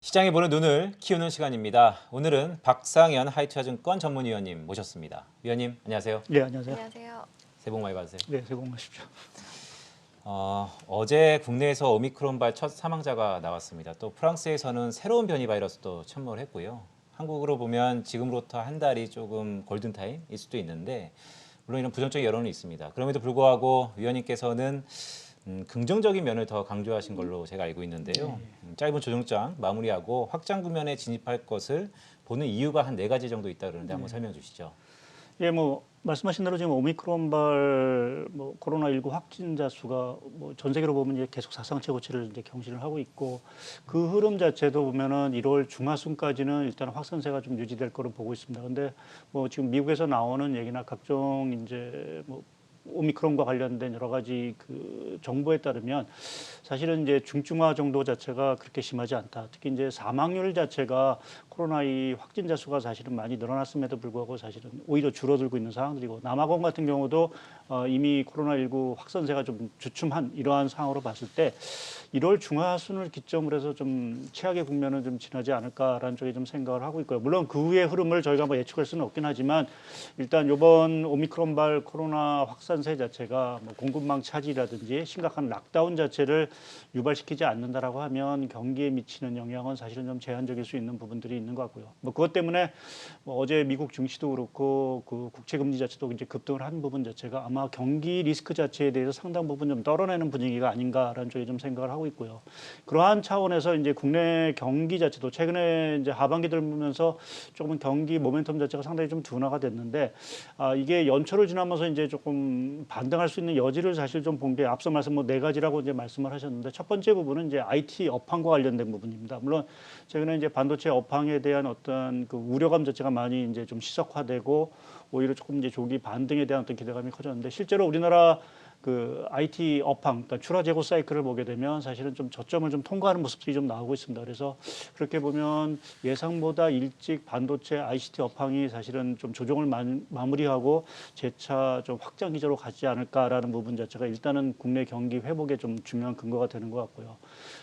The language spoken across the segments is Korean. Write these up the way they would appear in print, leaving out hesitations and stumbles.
시장에 보는 눈을 키우는 시간입니다. 오늘은 박상현 하이투자증권 전문위원님 모셨습니다. 위원님 안녕하세요. 네, 안녕하세요. 안녕하세요. 새해 복 많이 받으세요. 네, 새해 복 많으십시오. 어제 국내에서 오미크론발 첫 사망자가 나왔습니다. 또 프랑스에서는 새로운 변이 바이러스도 참모를 했고요. 한국으로 보면 지금으로부터 한 달이 조금 골든타임일 수도 있는데 물론 이런 부정적인 여론은 있습니다. 그럼에도 불구하고 위원님께서는 긍정적인 면을 더 강조하신 걸로 제가 알고 있는데요. 짧은 조정장 마무리하고 확장 국면에 진입할 것을 보는 이유가 한 4가지 정도 있다 그러는데 한번 설명해 주시죠. 예, 말씀하신 대로 지금 오미크론발 코로나19 확진자 수가 전 세계로 보면 이제 계속 사상 최고치를 이제 경신을 하고 있고 그 흐름 자체도 보면은 1월 중하순까지는 일단 확산세가 좀 유지될 거로 보고 있습니다. 근데 지금 미국에서 나오는 얘기나 각종 이제 오미크론과 관련된 여러 가지 그 정보에 따르면 사실은 이제 중증화 정도 자체가 그렇게 심하지 않다. 특히 이제 사망률 자체가 코로나 이 확진자 수가 사실은 많이 늘어났음에도 불구하고 사실은 오히려 줄어들고 있는 상황들이고 남아공 같은 경우도 이미 코로나19 확산세가 좀 주춤한 이러한 상황으로 봤을 때 1월 중하순을 기점으로 해서 좀 최악의 국면은 좀 지나지 않을까라는 쪽에 좀 생각을 하고 있고요. 물론 그 후의 흐름을 저희가 예측할 수는 없긴 하지만 일단 이번 오미크론발 코로나 확산세 자체가 공급망 차질이라든지 심각한 락다운 자체를 유발시키지 않는다라고 하면 경기에 미치는 영향은 사실은 좀 제한적일 수 있는 부분들이 있는 것 같고요. 그것 때문에 어제 미국 증시도 그렇고 그 국채 금리 자체도 이제 급등을 한 부분 자체가 아마 경기 리스크 자체에 대해서 상당 부분 좀 떨어내는 분위기가 아닌가라는 쪽에 좀 생각을 하고 있고요. 그러한 차원에서 이제 국내 경기 자체도 최근에 이제 하반기 들면서 조금 경기 모멘텀 자체가 상당히 좀 둔화가 됐는데 이게 연초를 지나면서 이제 조금 반등할 수 있는 여지를 사실 좀 본 게 앞서 말씀 4가지라고 이제 말씀을 하셨는데 첫 번째 부분은 이제 IT 업황과 관련된 부분입니다. 물론 최근에 이제 반도체 업황에 대한 어떤 그 우려감 자체가 많이 이제 좀 시석화되고 오히려 조금 이제 조기 반등에 대한 어떤 기대감이 커졌는데 실제로 우리나라 그 IT 업황, 그러니까 출하 재고 사이클을 보게 되면 사실은 좀 저점을 좀 통과하는 모습들이 좀 나오고 있습니다. 그래서 그렇게 보면 예상보다 일찍 반도체 ICT 업황이 사실은 좀 조정을 마무리하고 재차 좀 확장 기조로 가지 않을까라는 부분 자체가 일단은 국내 경기 회복에 좀 중요한 근거가 되는 것 같고요.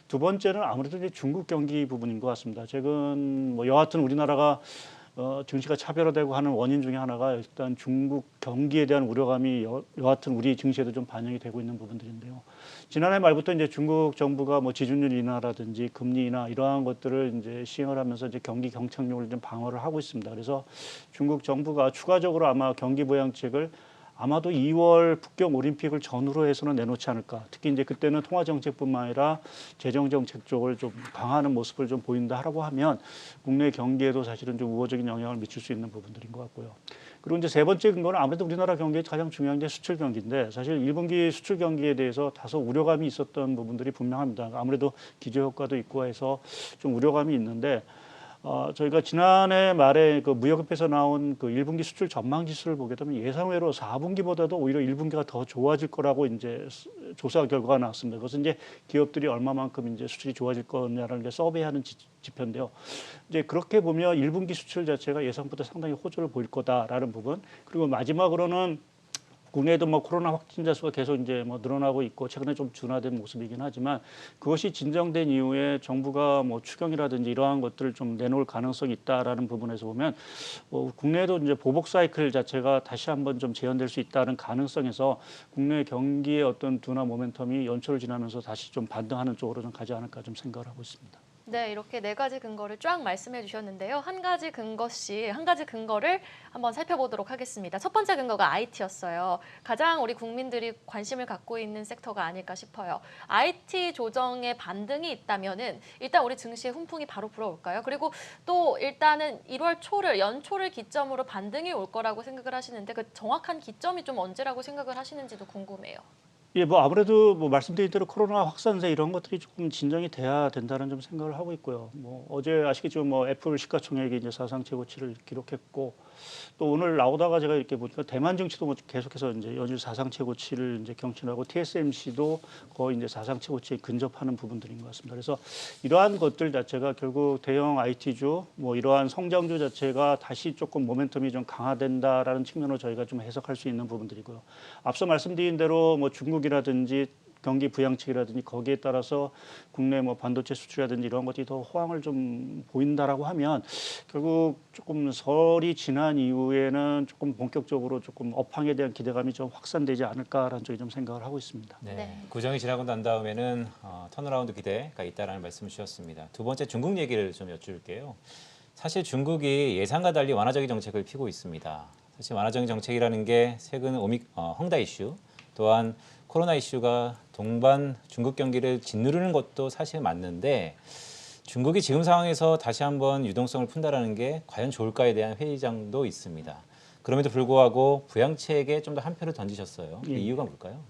두 번째는 아무래도 이제 중국 경기 부분인 것 같습니다. 최근 여하튼 우리나라가 증시가 차별화되고 하는 원인 중에 하나가 일단 중국 경기에 대한 우려감이 여하튼 우리 증시에도 좀 반영이 되고 있는 부분들인데요. 지난해 말부터 이제 중국 정부가 지준율 인하라든지 금리 인하 이러한 것들을 이제 시행을 하면서 이제 경기 경착륙을 좀 방어를 하고 있습니다. 그래서 중국 정부가 추가적으로 아마 경기 부양책을 아마도 2월 북경 올림픽을 전후로 해서는 내놓지 않을까. 특히 이제 그때는 통화 정책뿐만 아니라 재정 정책 쪽을 좀 강화하는 모습을 좀 보인다라고 하면 국내 경기에도 사실은 좀 우호적인 영향을 미칠 수 있는 부분들인 것 같고요. 그리고 이제 세 번째 근거는 아무래도 우리나라 경기에 가장 중요한 게 수출 경기인데 사실 1분기 수출 경기에 대해서 다소 우려감이 있었던 부분들이 분명합니다. 아무래도 기저 효과도 있고 해서 좀 우려감이 있는데 저희가 지난해 말에 그 무역협회에서 나온 그 1분기 수출 전망 지수를 보게 되면 예상외로 4분기보다도 오히려 1분기가 더 좋아질 거라고 이제 조사 결과가 나왔습니다. 그것은 이제 기업들이 얼마만큼 이제 수출이 좋아질 거냐라는 게 서베이하는 지표인데요. 이제 그렇게 보면 1분기 수출 자체가 예상보다 상당히 호조를 보일 거다라는 부분. 그리고 마지막으로는 국내에도 코로나 확진자 수가 계속 이제 늘어나고 있고 최근에 좀 둔화된 모습이긴 하지만 그것이 진정된 이후에 정부가 추경이라든지 이러한 것들을 좀 내놓을 가능성이 있다라는 부분에서 보면 국내에도 이제 보복 사이클 자체가 다시 한번 좀 재현될 수 있다는 가능성에서 국내 경기의 어떤 둔화 모멘텀이 연초를 지나면서 다시 좀 반등하는 쪽으로 좀 가지 않을까 좀 생각을 하고 있습니다. 네, 이렇게 4가지 근거를 쫙 말씀해 주셨는데요. 한 가지 근거를 한번 살펴보도록 하겠습니다. 첫 번째 근거가 IT였어요. 가장 우리 국민들이 관심을 갖고 있는 섹터가 아닐까 싶어요. IT 조정의 반등이 있다면은 일단 우리 증시에 훈풍이 바로 불어올까요? 그리고 또 일단은 1월 초를 연초를 기점으로 반등이 올 거라고 생각을 하시는데 그 정확한 기점이 좀 언제라고 생각을 하시는지도 궁금해요. 예, 아무래도 말씀드린 대로 코로나 확산세 이런 것들이 조금 진정이 돼야 된다는 좀 생각을 하고 있고요. 어제 아시겠지만 애플 시가총액이 이제 사상 최고치를 기록했고 또 오늘 나오다가 제가 이렇게 보니까 대만 증시도 계속해서 이제 연일 사상 최고치를 이제 경신하고 TSMC도 거의 이제 사상 최고치에 근접하는 부분들인 것 같습니다. 그래서 이러한 것들 자체가 결국 대형 IT주 이러한 성장주 자체가 다시 조금 모멘텀이 좀 강화된다라는 측면으로 저희가 좀 해석할 수 있는 부분들이고요. 앞서 말씀드린 대로 중국이라든지 경기 부양책이라든지 거기에 따라서 국내 뭐 반도체 수출이라든지 이런 것들이 더 호황을 좀 보인다라고 하면 결국 조금 설이 지난 이후에는 조금 본격적으로 조금 업황에 대한 기대감이 좀 확산되지 않을까라는 쪽에 좀 생각을 하고 있습니다. 네. 네. 구정이 지나고 난 다음에는 턴어라운드 기대가 있다라는 말씀을 주셨습니다. 두 번째 중국 얘기를 좀 여쭐게요. 사실 중국이 예상과 달리 완화적인 정책을 피고 있습니다. 사실 완화적인 정책이라는 게 최근 헝다 이슈 또한 코로나 이슈가 동반 중국 경기를 짓누르는 것도 사실 맞는데 중국이 지금 상황에서 다시 한번 유동성을 푼다라는 게 과연 좋을까에 대한 회의장도 있습니다. 그럼에도 불구하고 부양책에 좀 더 한 표를 던지셨어요. 그 예. 이유가 뭘까요?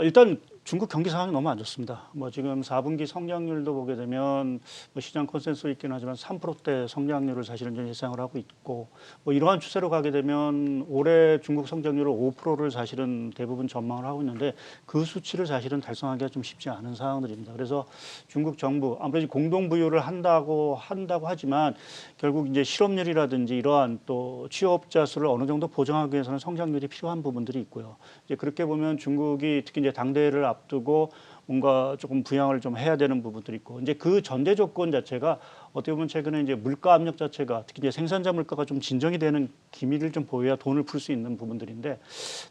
일단 중국 경기 상황이 너무 안 좋습니다. 뭐 지금 4분기 성장률도 보게 되면 뭐 시장 컨센서스 있긴 하지만 3%대 성장률을 사실은 좀 예상을 하고 있고 뭐 이러한 추세로 가게 되면 올해 중국 성장률을 5%를 사실은 대부분 전망을 하고 있는데 그 수치를 사실은 달성하기가 좀 쉽지 않은 상황들입니다. 그래서 중국 정부 아무래도 공동 부유를 한다고 하지만 결국 이제 실업률이라든지 이러한 또 취업자 수를 어느 정도 보정하기 위해서는 성장률이 필요한 부분들이 있고요. 이제 그렇게 보면 중국이 특히 이제 당대회를 앞두고 뭔가 조금 부양을 좀 해야 되는 부분들이 있고 이제 그 전제 조건 자체가 어떻게 보면 최근에 이제 물가 압력 자체가 특히 이제 생산자 물가가 좀 진정이 되는 기미를 좀 보여야 돈을 풀 수 있는 부분들인데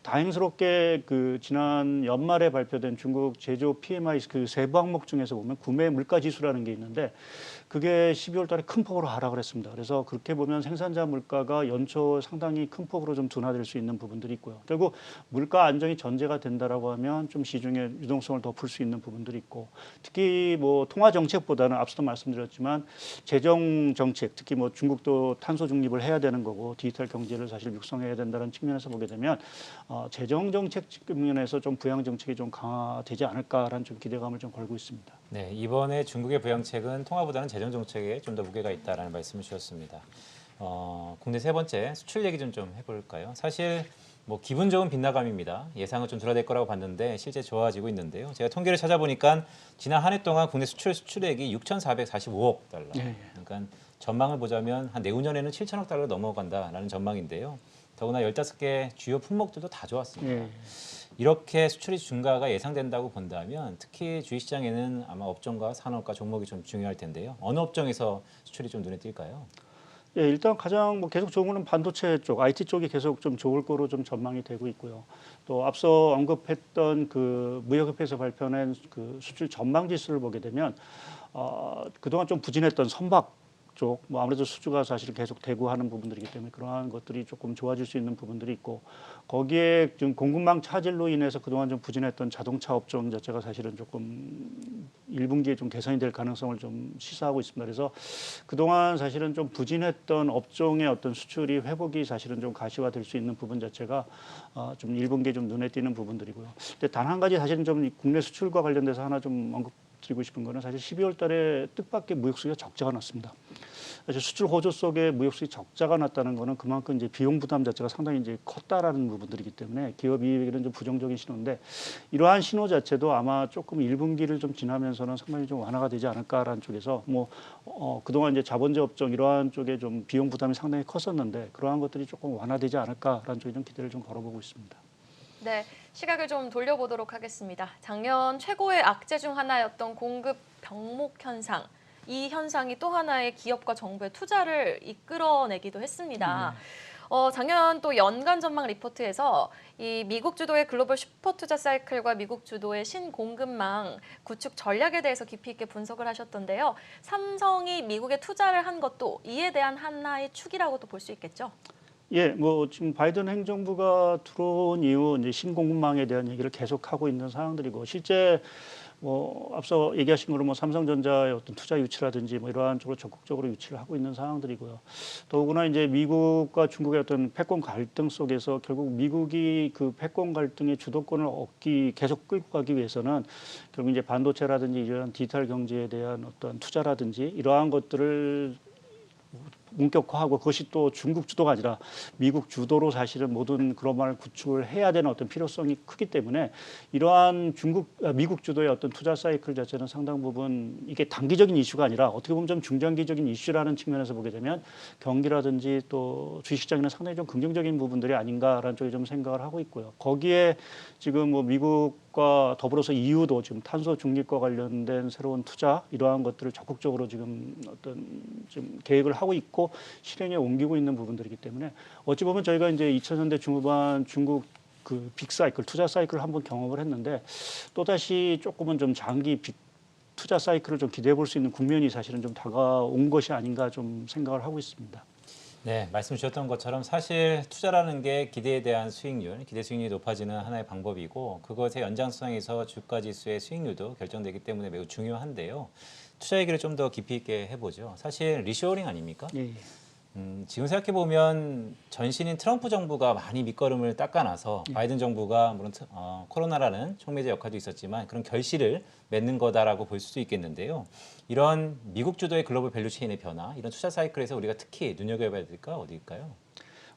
다행스럽게 그 지난 연말에 발표된 중국 제조 PMI 그 세부 항목 중에서 보면 구매 물가 지수라는 게 있는데 그게 12월 달에 큰 폭으로 하락을 했습니다. 그래서 그렇게 보면 생산자 물가가 연초 상당히 큰 폭으로 좀 둔화될 수 있는 부분들이 있고요. 결국 물가 안정이 전제가 된다라고 하면 좀 시중에 유동성을 더 풀 수 있는 부분들이 있고 특히 뭐 통화 정책보다는 앞서도 말씀드렸지만 재정 정책 특히 뭐 중국도 탄소 중립을 해야 되는 거고 디지털 경제를 사실 육성해야 된다는 측면에서 보게 되면 재정 정책 측면에서 좀 부양 정책이 좀 강화되지 않을까라는 좀 기대감을 좀 걸고 있습니다. 네, 이번에 중국의 부양책은 통화보다는 재정 정책에 좀 더 무게가 있다라는 말씀을 주셨습니다. 국내 세 번째 수출 얘기 좀 해볼까요? 사실 뭐 기분 좋은 빗나감입니다. 예상은 좀 줄어들 거라고 봤는데 실제 좋아지고 있는데요. 제가 통계를 찾아보니까 지난 한 해 동안 국내 수출액이 6,445억 달러. 예. 그러니까 전망을 보자면 한 내후년에는 7천억 달러 넘어간다라는 전망인데요. 더구나 15개 주요 품목들도 다 좋았습니다. 예. 이렇게 수출이 증가가 예상된다고 본다면 특히 주식시장에는 아마 업종과 산업과 종목이 좀 중요할 텐데요. 어느 업종에서 수출이 좀 눈에 띌까요? 예, 일단 가장 뭐 계속 좋은 거는 반도체 쪽, IT 쪽이 계속 좀 좋을 거로 좀 전망이 되고 있고요. 또 앞서 언급했던 그 무역협회에서 발표한 그 수출 전망 지수를 보게 되면 그동안 좀 부진했던 선박 쪽, 뭐 아무래도 수주가 사실 계속 되고 하는 부분들이기 때문에 그러한 것들이 조금 좋아질 수 있는 부분들이 있고 거기에 좀 공급망 차질로 인해서 그동안 좀 부진했던 자동차 업종 자체가 사실은 조금 1분기에 좀 개선이 될 가능성을 좀 시사하고 있습니다. 그래서 그동안 사실은 좀 부진했던 업종의 어떤 수출이 회복이 사실은 좀 가시화될 수 있는 부분 자체가 좀 1분기에 좀 눈에 띄는 부분들이고요. 근데 단 한 가지 사실은 좀 국내 수출과 관련돼서 하나 좀 드리고 싶은 거는 사실 12월 달에 뜻밖의 무역 수지가 적자가 났습니다. 사실 수출 호조 속에 무역 수지 적자가 났다는 거는 그만큼 이제 비용 부담 자체가 상당히 이제 컸다라는 부분들이기 때문에 기업 이익에는 좀 부정적인 신호인데 이러한 신호 자체도 아마 조금 1분기를 좀 지나면서는 상당히 좀 완화가 되지 않을까라는 쪽에서 뭐 그동안 이제 자본재 업종 이러한 쪽에 좀 비용 부담이 상당히 컸었는데 그러한 것들이 조금 완화되지 않을까라는 쪽에 좀 기대를 좀 걸어보고 있습니다. 네, 시각을 좀 돌려보도록 하겠습니다. 작년 최고의 악재 중 하나였던 공급 병목 현상. 이 현상이 또 하나의 기업과 정부의 투자를 이끌어내기도 했습니다. 작년 또 연간 전망 리포트에서 이 미국 주도의 글로벌 슈퍼 투자 사이클과 미국 주도의 신공급망 구축 전략에 대해서 깊이 있게 분석을 하셨던데요. 삼성이 미국에 투자를 한 것도 이에 대한 하나의 축이라고도 볼 수 있겠죠? 예, 뭐 지금 바이든 행정부가 들어온 이후 이제 신공급망에 대한 얘기를 계속하고 있는 상황들이고 실제 뭐 앞서 얘기하신 거로 뭐 삼성전자의 어떤 투자 유치라든지 뭐 이러한 쪽으로 적극적으로 유치를 하고 있는 상황들이고요. 더구나 이제 미국과 중국의 어떤 패권 갈등 속에서 결국 미국이 그 패권 갈등의 주도권을 계속 끌고 가기 위해서는 결국 이제 반도체라든지 이런 디지털 경제에 대한 어떤 투자라든지 이러한 것들을 본격화하고 그것이 또 중국 주도가 아니라 미국 주도로 사실은 모든 글로벌 구축을 해야 되는 어떤 필요성이 크기 때문에 이러한 미국 주도의 어떤 투자 사이클 자체는 상당 부분 이게 단기적인 이슈가 아니라 어떻게 보면 좀 중장기적인 이슈라는 측면에서 보게 되면 경기라든지 또 주식시장에는 상당히 좀 긍정적인 부분들이 아닌가라는 쪽에 좀 생각을 하고 있고요. 거기에 지금 뭐 미국과 더불어서 EU도 지금 탄소 중립과 관련된 새로운 투자 이러한 것들을 적극적으로 지금 어떤 지금 계획을 하고 있고 실행에 옮기고 있는 부분들이기 때문에 어찌 보면 저희가 이제 2000년대 중후반 중국 그 빅사이클 투자 사이클을 한번 경험을 했는데 또다시 조금은 좀 장기 빅 투자 사이클을 좀 기대해 볼 수 있는 국면이 사실은 좀 다가온 것이 아닌가 좀 생각을 하고 있습니다. 네, 말씀 주셨던 것처럼 사실 투자라는 게 기대에 대한 수익률, 기대 수익률이 높아지는 하나의 방법이고 그것의 연장선상에서 주가 지수의 수익률도 결정되기 때문에 매우 중요한데요. 투자 얘기를 좀 더 깊이 있게 해보죠. 사실 리쇼어링 아닙니까? 예. 지금 생각해 보면 전신인 트럼프 정부가 많이 밑거름을 닦아놔서 바이든 정부가 물론 코로나라는 촉매제 역할도 있었지만 그런 결실을 맺는 거다라고 볼 수도 있겠는데요. 이런 미국 주도의 글로벌 밸류 체인의 변화, 이런 투자 사이클에서 우리가 특히 눈여겨봐야 될까 어디일까요?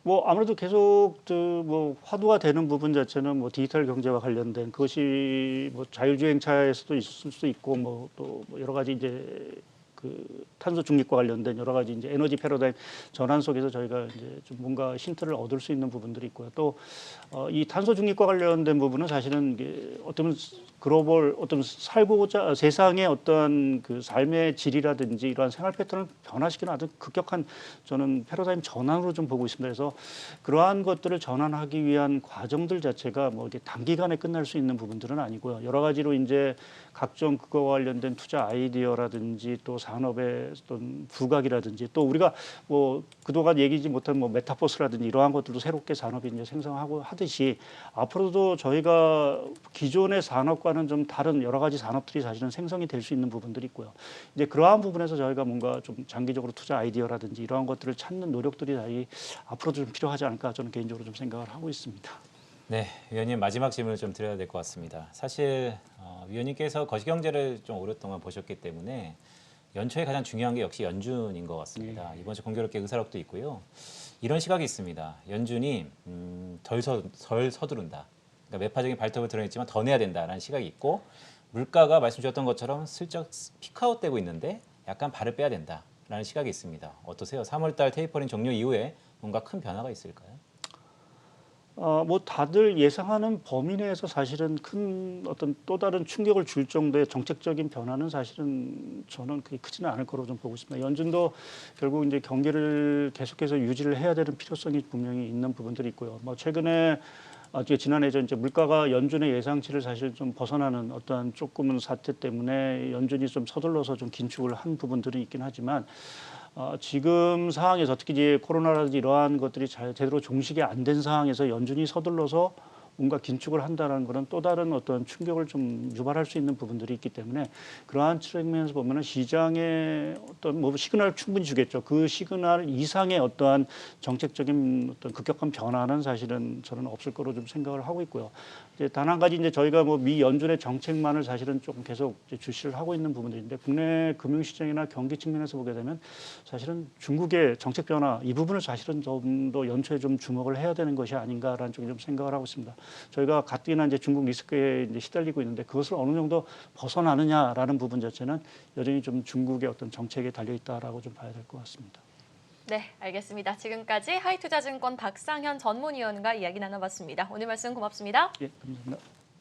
뭐 아무래도 계속 뭐 화두가 되는 부분 자체는 뭐 디지털 경제와 관련된 그것이 뭐 자율주행차에서도 있을 수 있고 뭐 또 뭐 여러 가지 이제 그 탄소 중립과 관련된 여러 가지 이제 에너지 패러다임 전환 속에서 저희가 이제 좀 뭔가 힌트를 얻을 수 있는 부분들이 있고요. 또 이 탄소 중립과 관련된 부분은 사실은 이게 어떤 글로벌 어떤 살고자 세상의 어떤 그 삶의 질이라든지 이러한 생활 패턴을 변화시키는 아주 급격한 저는 패러다임 전환으로 좀 보고 있습니다. 그래서 그러한 것들을 전환하기 위한 과정들 자체가 뭐 이게 단기간에 끝날 수 있는 부분들은 아니고요. 여러 가지로 이제 각종 그거와 관련된 투자 아이디어라든지 또 산업의 어떤 부각이라든지 또 우리가 뭐 그동안 얘기지 못한 뭐 메타버스라든지 이러한 것들도 새롭게 산업이 이제 생성하고 하듯이 앞으로도 저희가 기존의 산업과는 좀 다른 여러 가지 산업들이 사실은 생성이 될 수 있는 부분들이 있고요. 이제 그러한 부분에서 저희가 뭔가 좀 장기적으로 투자 아이디어라든지 이러한 것들을 찾는 노력들이 앞으로도 좀 필요하지 않을까 저는 개인적으로 좀 생각을 하고 있습니다. 네, 위원님 마지막 질문을 좀 드려야 될 것 같습니다. 사실 위원님께서 거시경제를 좀 오랫동안 보셨기 때문에 연초에 가장 중요한 게 역시 연준인 것 같습니다. 이번 주 공교롭게 의사록도 있고요. 이런 시각이 있습니다. 연준이 덜 서두른다. 그러니까 매파적인 발톱을 드러냈지만 더 내야 된다라는 시각이 있고 물가가 말씀 주셨던 것처럼 슬쩍 피크아웃되고 있는데 약간 발을 빼야 된다라는 시각이 있습니다. 어떠세요? 3월달 테이퍼링 종료 이후에 뭔가 큰 변화가 있을까요? 뭐 다들 예상하는 범위 내에서 사실은 큰 어떤 또 다른 충격을 줄 정도의 정책적인 변화는 사실은 저는 그게 크지는 않을 거로 좀 보고 있습니다. 연준도 결국 이제 경기를 계속해서 유지를 해야 되는 필요성이 분명히 있는 부분들이 있고요. 뭐 최근에 지난해 이제 물가가 연준의 예상치를 사실 좀 벗어나는 어떠한 조금은 사태 때문에 연준이 좀 서둘러서 좀 긴축을 한 부분들이 있긴 하지만 지금 상황에서 특히 이제 코로나라든지 이러한 것들이 제대로 종식이 안 된 상황에서 연준이 서둘러서 뭔가 긴축을 한다는 것은 또 다른 어떤 충격을 좀 유발할 수 있는 부분들이 있기 때문에 그러한 측면에서 보면은 시장에 어떤 뭐 시그널을 충분히 주겠죠. 그 시그널 이상의 어떠한 정책적인 어떤 급격한 변화는 사실은 저는 없을 거로 좀 생각을 하고 있고요. 이제 단 한 가지 이제 저희가 뭐 미 연준의 정책만을 사실은 조금 계속 이제 주시를 하고 있는 부분들인데 국내 금융시장이나 경기 측면에서 보게 되면 사실은 중국의 정책 변화 이 부분을 사실은 좀 더 연초에 좀 주목을 해야 되는 것이 아닌가라는 쪽에 좀 생각을 하고 있습니다. 저희가 가뜩이나 이제 중국 리스크에 이제 시달리고 있는데 그것을 어느 정도 벗어나느냐라는 부분 자체는 여전히 좀 중국의 어떤 정책에 달려 있다라고 좀 봐야 될 것 같습니다. 네, 알겠습니다. 지금까지 하이투자증권 박상현 전문위원과 이야기 나눠봤습니다. 오늘 말씀 고맙습니다. 예, 감사합니다.